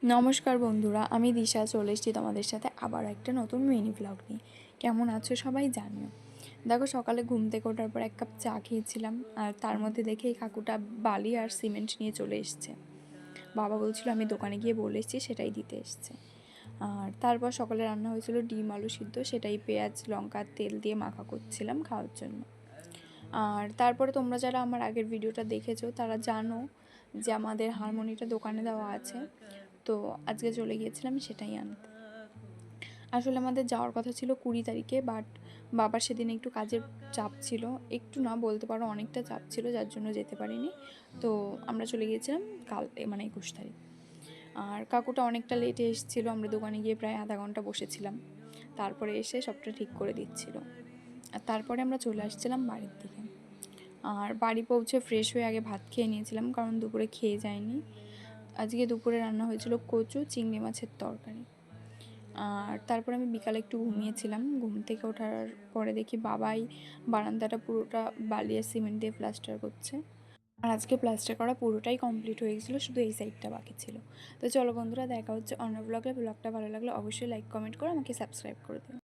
নমস্কার বন্ধুরা, আমি দিশা চলে এসেছি তোমাদের সাথে আবার একটা নতুন মিনি ব্লগ নিয়ে। কেমন আছো সবাই জানিও। দেখো, সকালে ঘুম থেকে ওঠার পর এক কাপ চা খেয়েছিলাম, আর তার মধ্যে দেখে এই কাকুটা বালি আর সিমেন্ট নিয়ে চলে এসছে। বাবা বলছিল আমি দোকানে গিয়ে বলে এসেছি, সেটাই দিতে এসছে। আর তারপর সকালে রান্না হয়েছিল ডিম আলু সিদ্ধ, সেটাই পেঁয়াজ লঙ্কা তেল দিয়ে মাখা করছিলাম খাওয়ার জন্য। আর তারপরে তোমরা যারা আমার আগের ভিডিওটা দেখেছো তারা জানো যে আমাদের হারমোনিটা দোকানে দেওয়া আছে, তো আজকে চলে গিয়েছিলাম সেটাই আনতে। আসলে আমাদের যাওয়ার কথা ছিল 20 তারিখে, বাট বাবার সেদিন একটু কাজের চাপ ছিল, একটু না বলতে পারো অনেকটা চাপ ছিল, যার জন্য যেতে পারিনি। তো আমরা চলে গিয়েছিলাম কাল, মানে 21 তারিখ। আর কাকুটা অনেকটা লেটে এসেছিলো, আমরা দোকানে গিয়ে প্রায় আধা ঘন্টা বসেছিলাম, তারপরে এসে সবটা ঠিক করে দিচ্ছিল। আর তারপরে আমরা চলে আসছিলাম বাড়ির দিকে। আর বাড়ি পৌঁছে ফ্রেশ হয়ে আগে ভাত খেয়ে নিয়েছিলাম, কারণ দুপুরে খেয়ে যায়নি। আজকে দুপুরে রান্না হয়েছিল কচু চিংড়ি মাছের তরকারি। আর তারপর আমি বিকালে একটু ঘুমিয়েছিলাম। ঘুম থেকে ওঠার পরে দেখি বাবাই বারান্দাটা পুরোটা বালি আর সিমেন্ট দিয়ে প্লাস্টার করছে। আর আজকে প্লাস্টার করা পুরোটাই কমপ্লিট হয়ে গেছিলো, শুধু এই সাইডটা বাকি ছিল। তো চলো বন্ধুরা, দেখা হচ্ছে অন্য ব্লগে। ব্লগটা ভালো লাগলে অবশ্যই লাইক কমেন্ট করে আমাকে সাবস্ক্রাইব করে দিও।